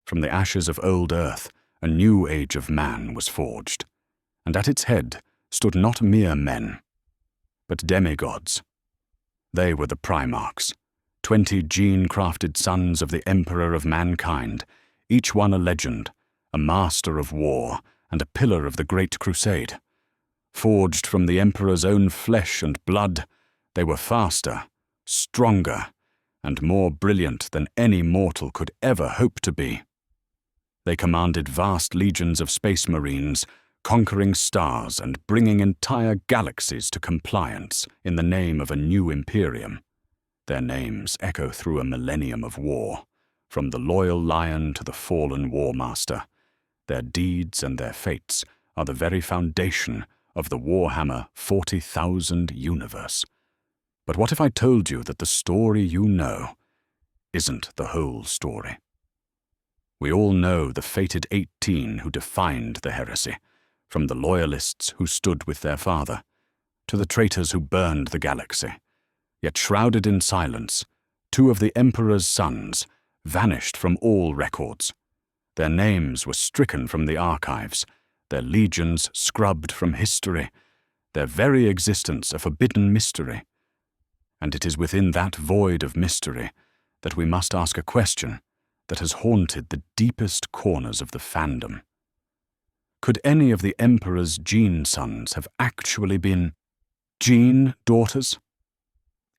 From the ashes of old Earth, a new age of man was forged, and at its head stood not mere men, but demigods. They were the Primarchs, 20 gene-crafted sons of the Emperor of mankind, each one a legend, a master of war, and a pillar of the Great Crusade. Forged from the Emperor's own flesh and blood, they were faster, stronger, and more brilliant than any mortal could ever hope to be. They commanded vast legions of space marines, conquering stars and bringing entire galaxies to compliance in the name of a new Imperium. Their names echo through a millennium of war, from the loyal lion to the fallen war master. Their deeds and their fates are the very foundation of the Warhammer 40,000 universe. But what if I told you that the story you know isn't the whole story? We all know the fated 18 who defined the heresy, from the loyalists who stood with their father, to the traitors who burned the galaxy. Yet shrouded in silence, 2 of the Emperor's sons vanished from all records. Their names were stricken from the archives, their legions scrubbed from history, their very existence a forbidden mystery. And it is within that void of mystery that we must ask a question that has haunted the deepest corners of the fandom. Could any of the Emperor's gene sons have actually been gene daughters?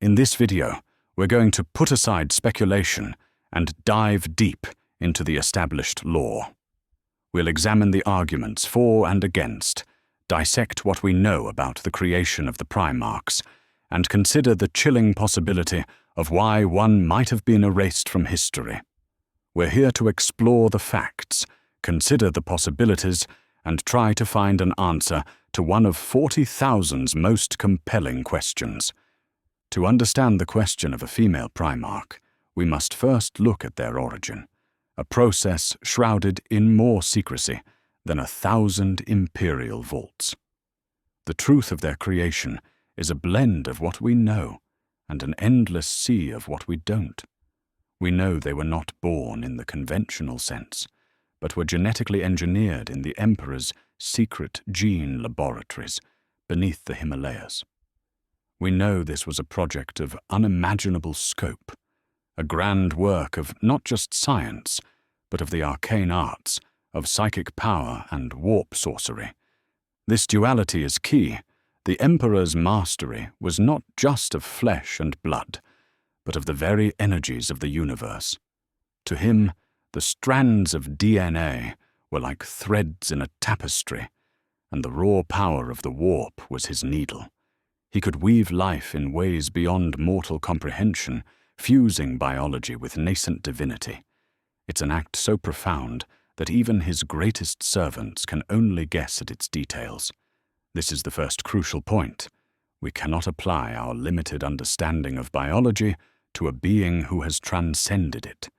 In this video, we're going to put aside speculation and dive deep into the established lore. We'll examine the arguments for and against, dissect what we know about the creation of the Primarchs, and consider the chilling possibility of why one might have been erased from history. We're here to explore the facts, consider the possibilities, and try to find an answer to one of 40,000's most compelling questions. To understand the question of a female Primarch, we must first look at their origin, a process shrouded in more secrecy than 1,000 imperial vaults. The truth of their creation is a blend of what we know and an endless sea of what we don't. We know they were not born in the conventional sense, but were genetically engineered in the Emperor's secret gene laboratories beneath the Himalayas. We know this was a project of unimaginable scope, a grand work of not just science, but of the arcane arts, of psychic power and warp sorcery. This duality is key. The Emperor's mastery was not just of flesh and blood, but of the very energies of the universe. To him, the strands of DNA were like threads in a tapestry, and the raw power of the warp was his needle. He could weave life in ways beyond mortal comprehension, fusing biology with nascent divinity. It's an act so profound that even his greatest servants can only guess at its details. This is the first crucial point. We cannot apply our limited understanding of biology to a being who has transcended it.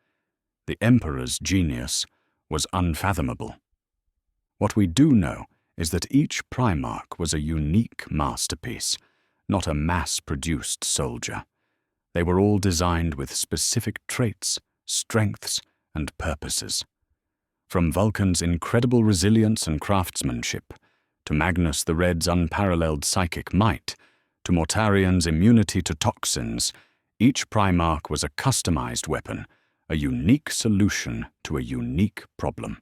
The Emperor's genius was unfathomable. What we do know is that each Primarch was a unique masterpiece, not a mass-produced soldier. They were all designed with specific traits, strengths, and purposes. From Vulcan's incredible resilience and craftsmanship, to Magnus the Red's unparalleled psychic might, to Mortarian's immunity to toxins, each Primarch was a customized weapon, a unique solution to a unique problem.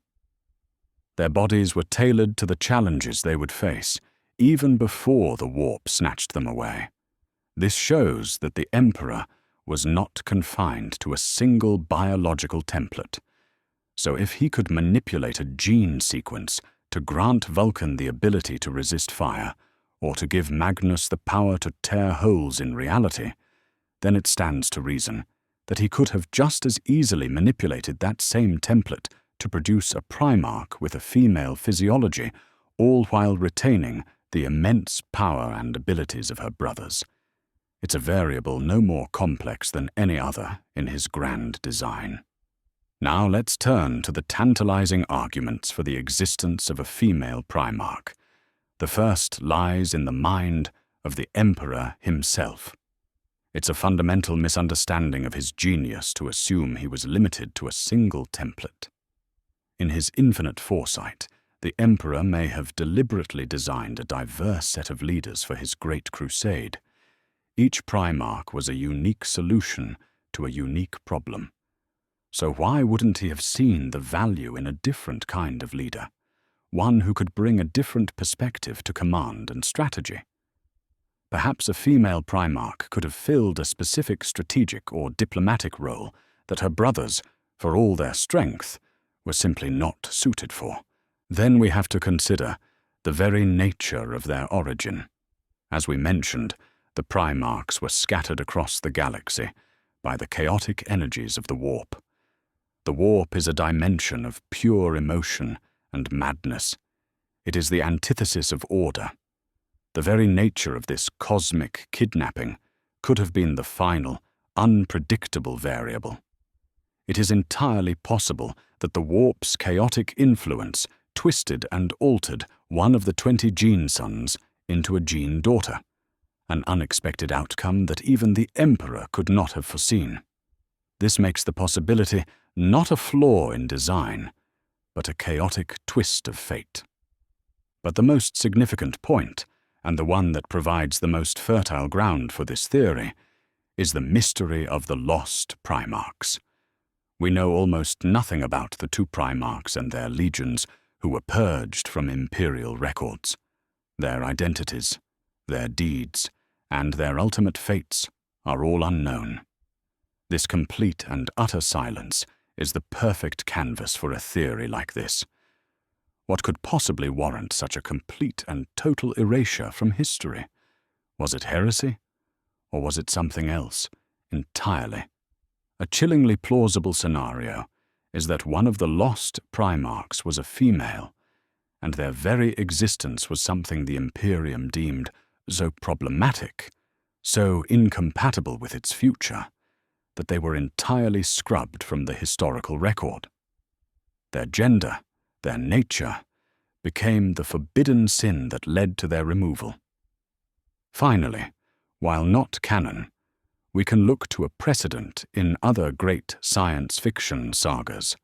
Their bodies were tailored to the challenges they would face, even before the warp snatched them away. This shows that the Emperor was not confined to a single biological template. So if he could manipulate a gene sequence to grant Vulcan the ability to resist fire, or to give Magnus the power to tear holes in reality, then it stands to reason that he could have just as easily manipulated that same template to produce a Primarch with a female physiology, all while retaining the immense power and abilities of her brothers. It's a variable no more complex than any other in his grand design. Now let's turn to the tantalizing arguments for the existence of a female Primarch. The first lies in the mind of the Emperor himself. It's a fundamental misunderstanding of his genius to assume he was limited to a single template. In his infinite foresight, the Emperor may have deliberately designed a diverse set of leaders for his great crusade. Each Primarch was a unique solution to a unique problem. So why wouldn't he have seen the value in a different kind of leader, one who could bring a different perspective to command and strategy? Perhaps a female Primarch could have filled a specific strategic or diplomatic role that her brothers, for all their strength, were simply not suited for. Then we have to consider the very nature of their origin. As we mentioned, the Primarchs were scattered across the galaxy by the chaotic energies of the warp. The warp is a dimension of pure emotion and madness. It is the antithesis of order. The very nature of this cosmic kidnapping could have been the final, unpredictable variable. It is entirely possible that the warp's chaotic influence twisted and altered one of the 20 gene sons into a gene daughter, an unexpected outcome that even the Emperor could not have foreseen. This makes the possibility not a flaw in design, but a chaotic twist of fate. But the most significant point, and the one that provides the most fertile ground for this theory, is the mystery of the lost Primarchs. We know almost nothing about the two Primarchs and their legions who were purged from Imperial records. Their identities, their deeds, and their ultimate fates are all unknown. This complete and utter silence is the perfect canvas for a theory like this. What could possibly warrant such a complete and total erasure from history? Was it heresy? Or was it something else entirely? A chillingly plausible scenario is that one of the lost Primarchs was a female, and their very existence was something the Imperium deemed so problematic, so incompatible with its future, that they were entirely scrubbed from the historical record. Their gender, their nature, became the forbidden sin that led to their removal. Finally, while not canon, we can look to a precedent in other great science fiction sagas.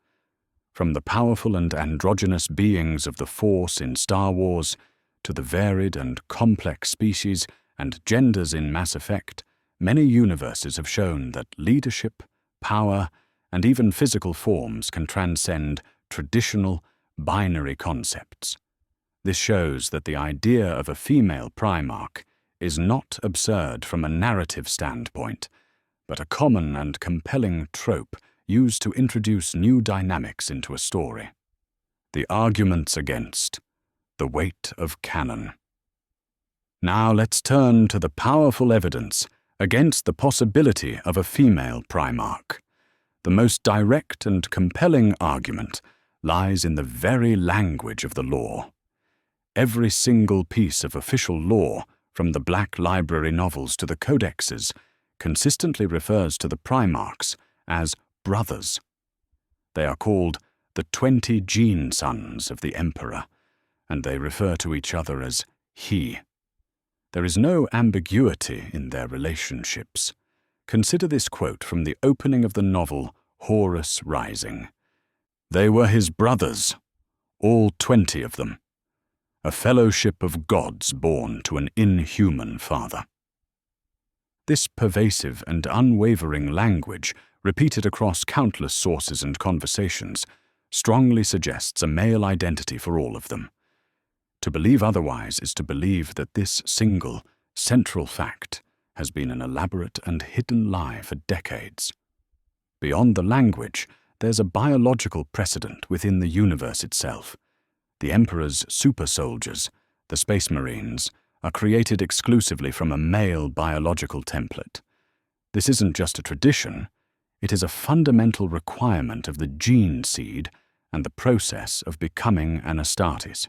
From the powerful and androgynous beings of the Force in Star Wars to the varied and complex species and genders in Mass Effect, many universes have shown that leadership, power, and even physical forms can transcend traditional, binary concepts. This shows that the idea of a female Primarch is not absurd from a narrative standpoint, but a common and compelling trope used to introduce new dynamics into a story. The arguments against: the weight of canon. Now let's turn to the powerful evidence against the possibility of a female Primarch. The most direct and compelling argument lies in the very language of the law. Every single piece of official law, from the Black Library novels to the codexes, consistently refers to the Primarchs as brothers. They are called the 20 gene sons of the Emperor, and they refer to each other as he. There is no ambiguity in their relationships. Consider this quote from the opening of the novel Horus Rising. "They were his brothers, all 20 of them. A fellowship of gods born to an inhuman father." This pervasive and unwavering language, repeated across countless sources and conversations, strongly suggests a male identity for all of them. To believe otherwise is to believe that this single, central fact has been an elaborate and hidden lie for decades. Beyond the language, there's a biological precedent within the universe itself. The Emperor's super soldiers, the Space Marines, are created exclusively from a male biological template. This isn't just a tradition, it is a fundamental requirement of the gene seed and the process of becoming an Astartes.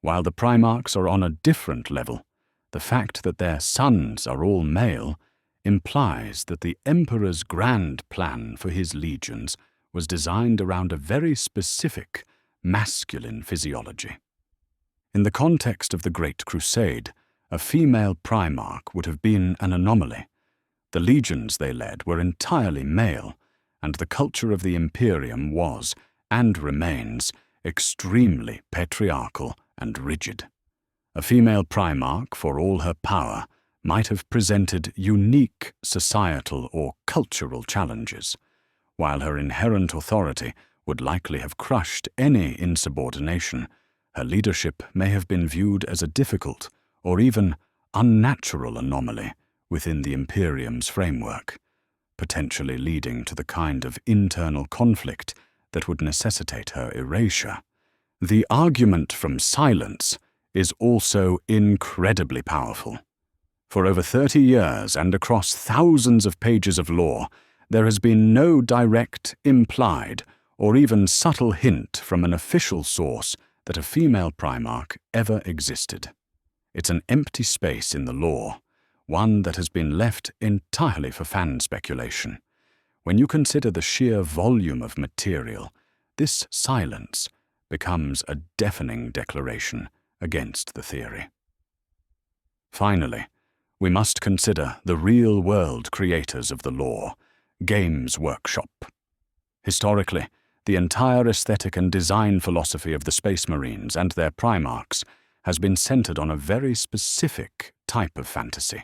While the Primarchs are on a different level, the fact that their sons are all male implies that the Emperor's grand plan for his legions was designed around a very specific masculine physiology. In the context of the Great Crusade, a female Primarch would have been an anomaly. The legions they led were entirely male, and the culture of the Imperium was, and remains, extremely patriarchal and rigid. A female Primarch, for all her power, might have presented unique societal or cultural challenges, while her inherent authority would likely have crushed any insubordination. Her leadership may have been viewed as a difficult or even unnatural anomaly within the Imperium's framework, potentially leading to the kind of internal conflict that would necessitate her erasure. The argument from silence is also incredibly powerful. For over 30 years and across thousands of pages of lore, there has been no direct, implied, or even subtle hint from an official source that a female Primarch ever existed. It's an empty space in the lore, one that has been left entirely for fan speculation. When you consider the sheer volume of material, this silence becomes a deafening declaration against the theory. Finally, we must consider the real-world creators of the lore, Games Workshop. Historically, the entire aesthetic and design philosophy of the Space Marines and their Primarchs has been centered on a very specific type of fantasy,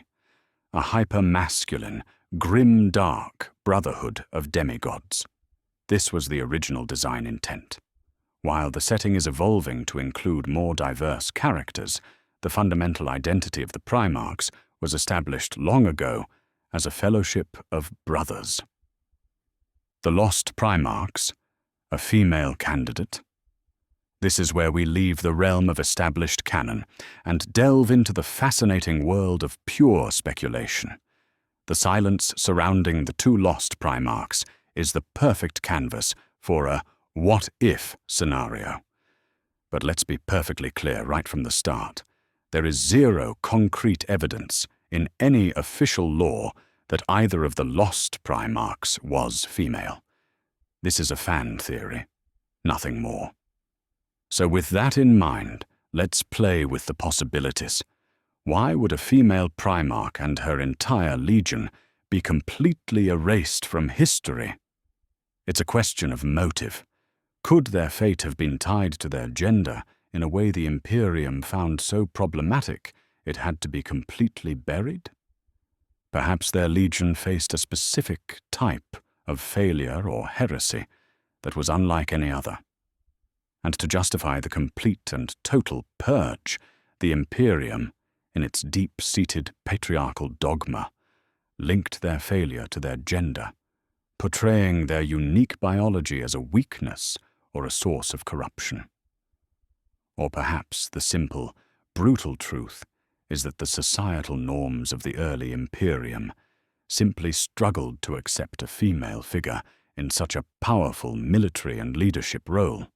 a hyper-masculine, grim-dark brotherhood of demigods. This was the original design intent. While the setting is evolving to include more diverse characters, the fundamental identity of the Primarchs was established long ago as a fellowship of brothers. The Lost Primarchs, a female candidate. This is where we leave the realm of established canon and delve into the fascinating world of pure speculation. The silence surrounding the two Lost Primarchs is the perfect canvas for a what-if scenario. But let's be perfectly clear right from the start. There is zero concrete evidence in any official lore that either of the Lost Primarchs was female. This is a fan theory, nothing more. So with that in mind, let's play with the possibilities. Why would a female Primarch and her entire legion be completely erased from history? It's a question of motive. Could their fate have been tied to their gender in a way the Imperium found so problematic it had to be completely buried? Perhaps their legion faced a specific type of failure or heresy that was unlike any other. And to justify the complete and total purge, the Imperium, in its deep-seated patriarchal dogma, linked their failure to their gender, portraying their unique biology as a weakness or a source of corruption. Or perhaps the simple, brutal truth is that the societal norms of the early Imperium simply struggled to accept a female figure in such a powerful military and leadership role.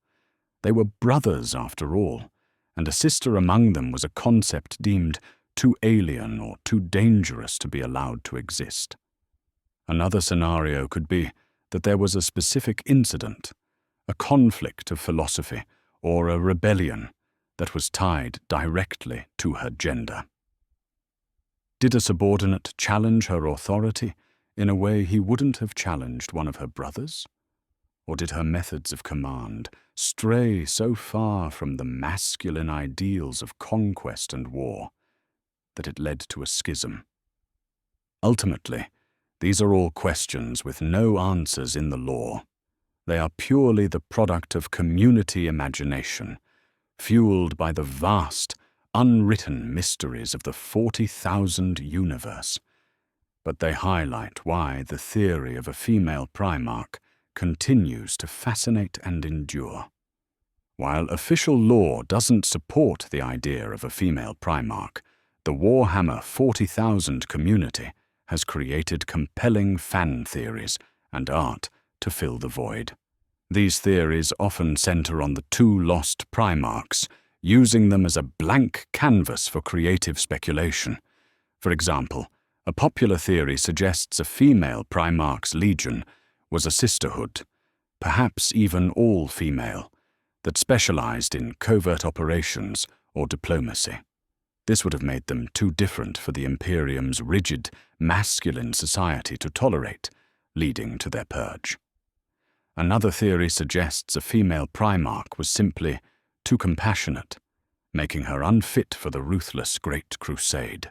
They were brothers, after all, and a sister among them was a concept deemed too alien or too dangerous to be allowed to exist. Another scenario could be that there was a specific incident, a conflict of philosophy, or a rebellion that was tied directly to her gender. Did a subordinate challenge her authority in a way he wouldn't have challenged one of her brothers? Or did her methods of command stray so far from the masculine ideals of conquest and war that it led to a schism? Ultimately, these are all questions with no answers in the lore. They are purely the product of community imagination, fueled by the vast, unwritten mysteries of the 40,000 universe. But they highlight why the theory of a female Primarch continues to fascinate and endure. While official lore doesn't support the idea of a female Primarch, the Warhammer 40,000 community has created compelling fan theories and art to fill the void. These theories often center on the two Lost Primarchs, using them as a blank canvas for creative speculation. For example, a popular theory suggests a female Primarch's legion was a sisterhood, perhaps even all female, that specialized in covert operations or diplomacy. This would have made them too different for the Imperium's rigid, masculine society to tolerate, leading to their purge. Another theory suggests a female Primarch was simply too compassionate, making her unfit for the ruthless Great Crusade,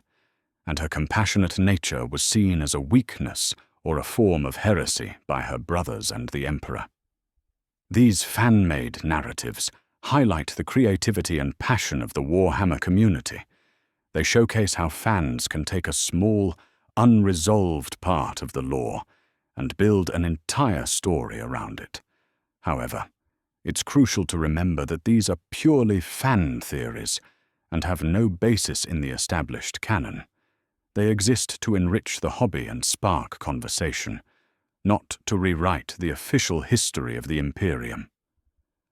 and her compassionate nature was seen as a weakness or a form of heresy by her brothers and the Emperor. These fan-made narratives highlight the creativity and passion of the Warhammer community. They showcase how fans can take a small, unresolved part of the lore and build an entire story around it. However, it's crucial to remember that these are purely fan theories and have no basis in the established canon. They exist to enrich the hobby and spark conversation, not to rewrite the official history of the Imperium.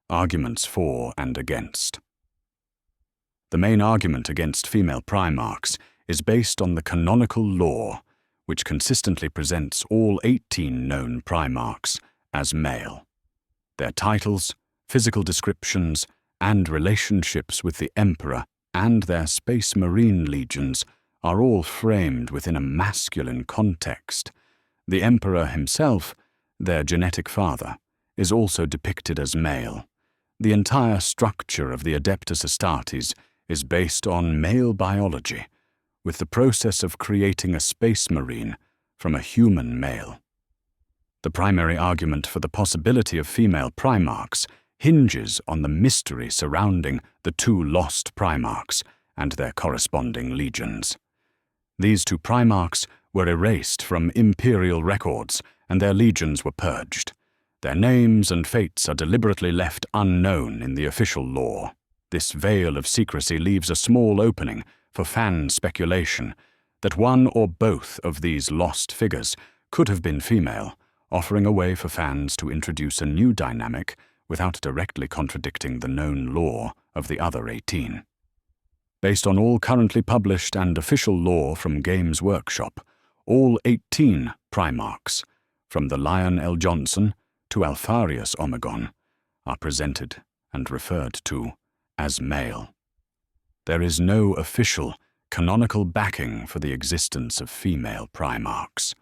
Arguments for and against. The main argument against female Primarchs is based on the canonical lore, which consistently presents all 18 known Primarchs as male. Their titles, physical descriptions, and relationships with the Emperor and their Space Marine legions are all framed within a masculine context. The Emperor himself, their genetic father, is also depicted as male. The entire structure of the Adeptus Astartes is based on male biology, with the process of creating a Space Marine from a human male. The primary argument for the possibility of female Primarchs hinges on the mystery surrounding the two lost Primarchs and their corresponding legions. These two Primarchs were erased from imperial records, and their legions were purged. Their names and fates are deliberately left unknown in the official lore. This veil of secrecy leaves a small opening for fan speculation that one or both of these lost figures could have been female, offering a way for fans to introduce a new dynamic without directly contradicting the known lore of the other 18. Based on all currently published and official lore from Games Workshop, all 18 Primarchs, from the Lion L. Johnson to Alfarius Omegon, are presented and referred to as male. There is no official, canonical backing for the existence of female Primarchs.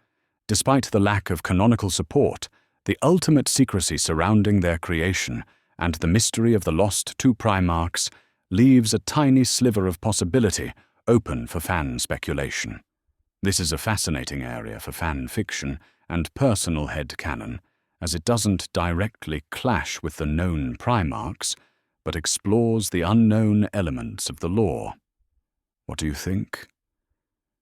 Despite the lack of canonical support, the ultimate secrecy surrounding their creation and the mystery of the lost two Primarchs leaves a tiny sliver of possibility open for fan speculation. This is a fascinating area for fan fiction and personal headcanon, as it doesn't directly clash with the known Primarchs, but explores the unknown elements of the lore. What do you think?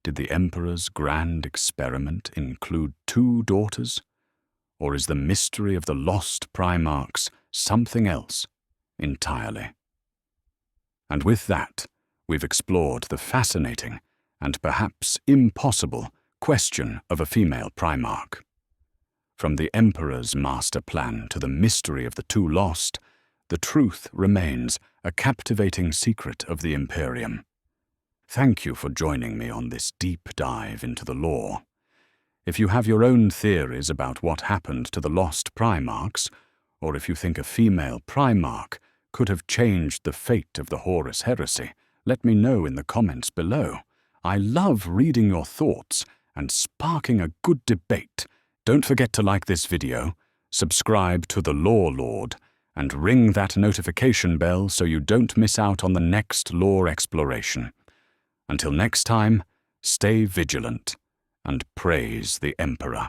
Did the Emperor's grand experiment include two daughters? Or is the mystery of the lost Primarchs something else entirely? And with that, we've explored the fascinating and perhaps impossible question of a female Primarch. From the Emperor's master plan to the mystery of the two lost, the truth remains a captivating secret of the Imperium. Thank you for joining me on this deep dive into the lore. If you have your own theories about what happened to the lost Primarchs, or if you think a female Primarch could have changed the fate of the Horus heresy, let me know in the comments below. I love reading your thoughts and sparking a good debate. Don't forget to like this video, subscribe to the Lorelord, and ring that notification bell so you don't miss out on the next lore exploration. Until next time, stay vigilant and praise the Emperor.